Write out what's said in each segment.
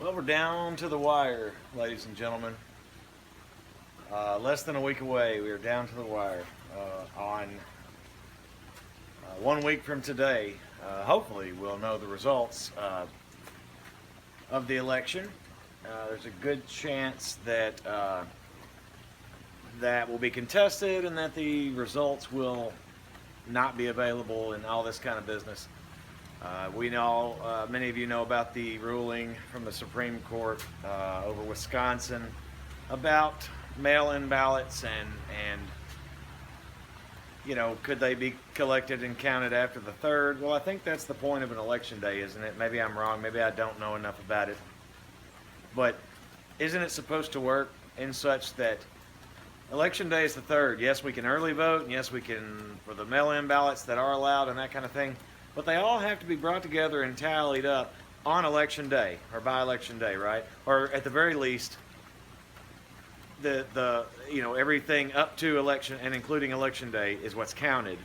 Well, we're down to the wire, ladies and gentlemen. Less than a week away, we are down to the wire. On 1 week from today, hopefully, we'll know the results of the election. There's a good chance that that will be contested and that the results will not be available and all this kind of business. We know, many of you know about the ruling from the Supreme Court over Wisconsin about mail-in ballots and could they be collected and counted after the 3rd? Well, I think that's the point of an election day, isn't it? Maybe I'm wrong. Maybe I don't know enough about it. But isn't it supposed to work in such that election day is the 3rd? Yes, we can early vote, and yes, we can for the mail-in ballots that are allowed and that kind of thing. But they all have to be brought together and tallied up on election day or by election day, right? Or at the very least, the everything up to election and including election day is what's counted,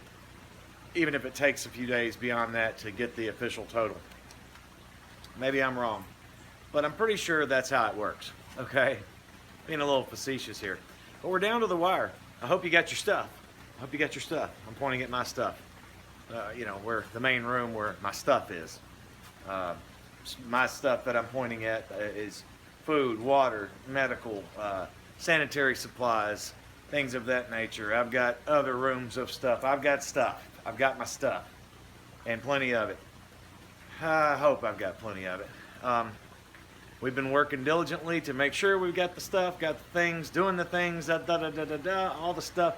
even if it takes a few days beyond that to get the official total. Maybe I'm wrong, but I'm pretty sure that's how it works. Okay, being a little facetious here, but we're down to the wire. I hope you got your stuff. I'm pointing at my stuff. Where the main room where my stuff is. My stuff that I'm pointing at is food, water, medical, sanitary supplies, things of that nature. I've got other rooms of stuff. I've got stuff. I've got my stuff, and plenty of it. I hope I've got plenty of it. We've been working diligently to make sure we've got the stuff, got the things, doing the things, all the stuff.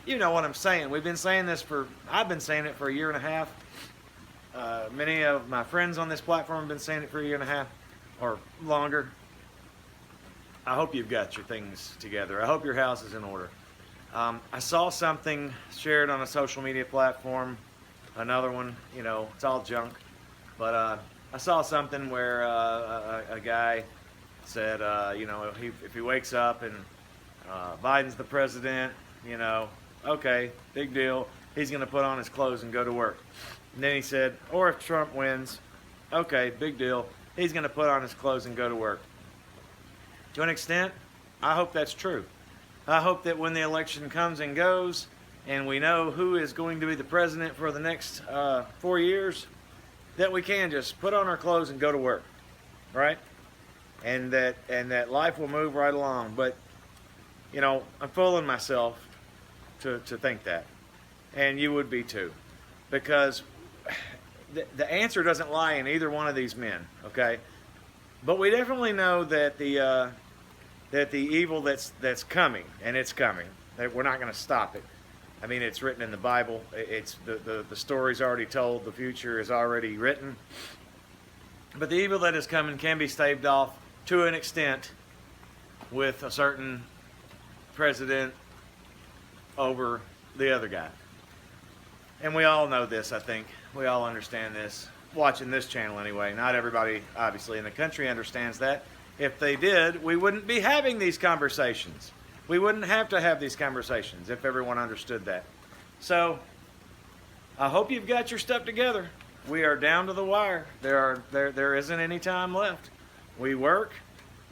You know what I'm saying. I've been saying it for a year and a half. Many of my friends on this platform have been saying it for a year and a half or longer. I hope you've got your things together. I hope your house is in order. I saw something shared on a social media platform, another one, it's all junk. But I saw something where a guy said, if he wakes up and Biden's the president, okay, big deal. He's going to put on his clothes and go to work. And then he said, or if Trump wins, okay, big deal. He's going to put on his clothes and go to work. To an extent, I hope that's true. I hope that when the election comes and goes and we know who is going to be the president for the next 4 years, that we can just put on our clothes and go to work, right? And that life will move right along. But, I'm fooling myself to think that. And you would be too. Because the answer doesn't lie in either one of these men, okay? But we definitely know that the evil that's coming, and it's coming, that we're not going to stop it. I mean, it's written in the Bible. It's the story's already told. The future is already written. But the evil that is coming can be staved off to an extent with a certain president over the other guy. And we all know this, I think. We all understand this. Watching this channel anyway. Not everybody, obviously, in the country understands that. If they did, we wouldn't be having these conversations. We wouldn't have to have these conversations if everyone understood that. So, I hope you've got your stuff together. We are down to the wire. There isn't any time left. We work.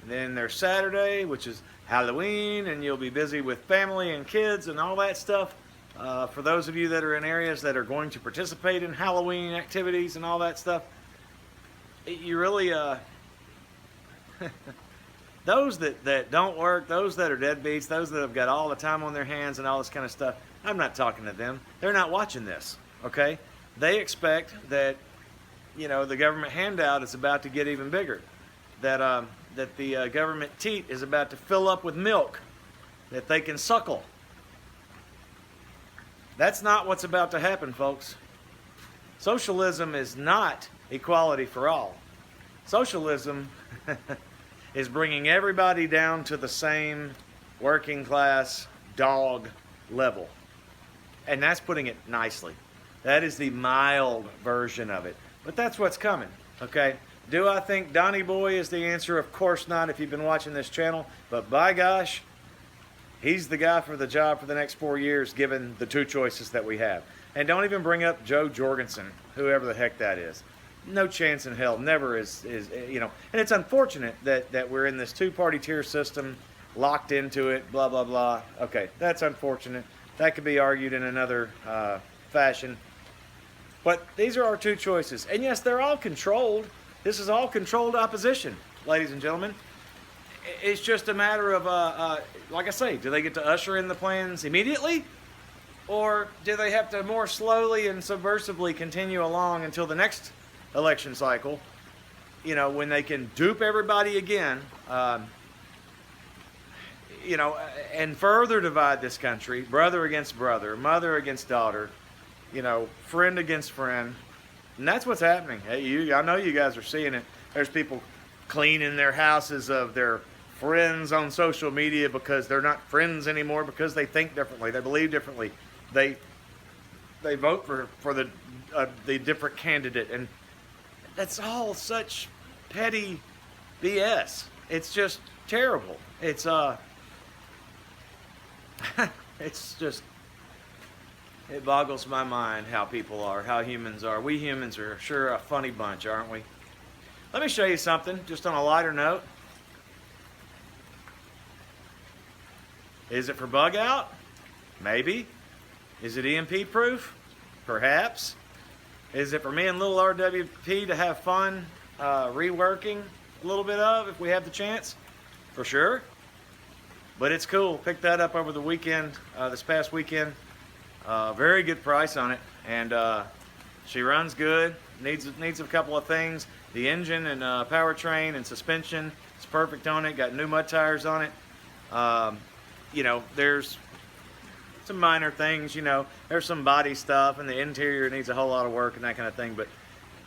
Then there's Saturday, which is Halloween, and you'll be busy with family and kids and all that stuff. For those of you that are in areas that are going to participate in Halloween activities and all that stuff, you really, those that don't work, those that are deadbeats, those that have got all the time on their hands and all this kind of stuff, I'm not talking to them. They're not watching this, okay? They expect that, the government handout is about to get even bigger. That the government teat is about to fill up with milk that they can suckle. That's not what's about to happen, folks. Socialism is not equality for all. Socialism is bringing everybody down to the same working class dog level. And that's putting it nicely. That is the mild version of it. But that's what's coming, okay? Do I think Donnie Boy is the answer? Of course not, if you've been watching this channel. But by gosh, he's the guy for the job for the next 4 years, given the two choices that we have. And don't even bring up Joe Jorgensen, whoever the heck that is. no chance in hell. Never and it's unfortunate that we're in this two-party tier system, locked into it, blah, blah, blah. Okay, that's unfortunate. That could be argued in another fashion. But these are our two choices. And yes, they're all controlled. This is all controlled opposition, ladies and gentlemen. It's just a matter of, like I say, do they get to usher in the plans immediately? Or do they have to more slowly and subversively continue along until the next election cycle, when they can dupe everybody again, and further divide this country, brother against brother, mother against daughter, friend against friend. And that's what's happening. Hey, I know you guys are seeing it. There's people cleaning their houses of their friends on social media because they're not friends anymore, because they think differently, they believe differently, they vote for the different candidate, and that's all such petty BS. It's just terrible. It's it's just, it boggles my mind how people are, how humans are. We humans are sure a funny bunch, aren't we? Let me show you something, just on a lighter note. Is it for bug out? Maybe. Is it EMP proof? Perhaps. Is it for me and little RWP to have fun reworking a little bit of if we have the chance? For sure. But it's cool. Picked that up over the weekend, this past weekend. Very good price on it. And she runs good. Needs a couple of things. The engine and powertrain and suspension is perfect on it. Got new mud tires on it. There's some minor things, there's some body stuff, and the interior needs a whole lot of work and that kind of thing, but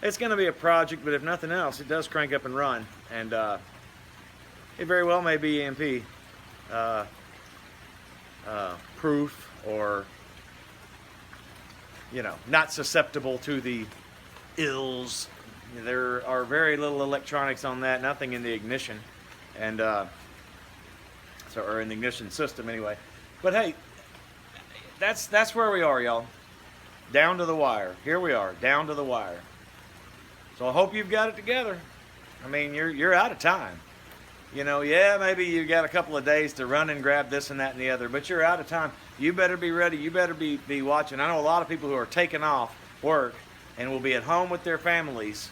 it's going to be a project. But if nothing else, it does crank up and run, and it very well may be EMP proof, or not susceptible to the ills. There are very little electronics on that, nothing in the ignition, and or in the ignition system anyway. But hey, that's where we are, y'all. Down to the wire. Here we are, down to the wire. So I hope you've got it together. I mean, you're out of time. Maybe you got a couple of days to run and grab this and that and the other, but you're out of time. You better be ready. You better be watching. I know a lot of people who are taking off work and will be at home with their families,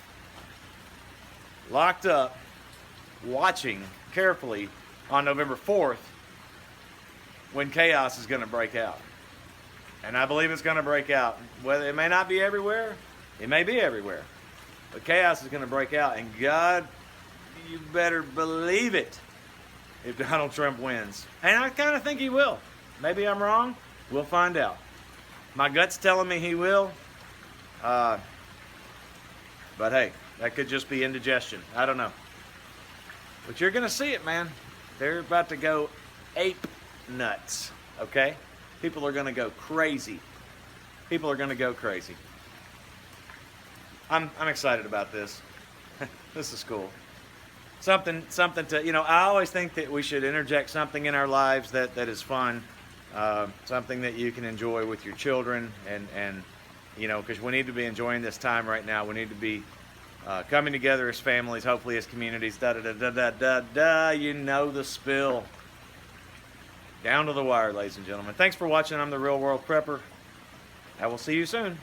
locked up, watching carefully on November 4th when chaos is going to break out. And I believe it's going to break out. Whether it may not be everywhere, it may be everywhere. But chaos is going to break out, and God, you better believe it if Donald Trump wins. And I kind of think he will. Maybe I'm wrong. We'll find out. My gut's telling me he will. But hey, that could just be indigestion. I don't know. But you're going to see it, man. They're about to go ape nuts, okay? People are going to go crazy. People are going to go crazy. I'm excited about this. This is cool. Something to, I always think that we should interject something in our lives that is fun, something that you can enjoy with your children, and because we need to be enjoying this time right now. We need to be coming together as families, hopefully as communities, you know the spill. Down to the wire, ladies and gentlemen. Thanks for watching. I'm the Real World Prepper. I will see you soon.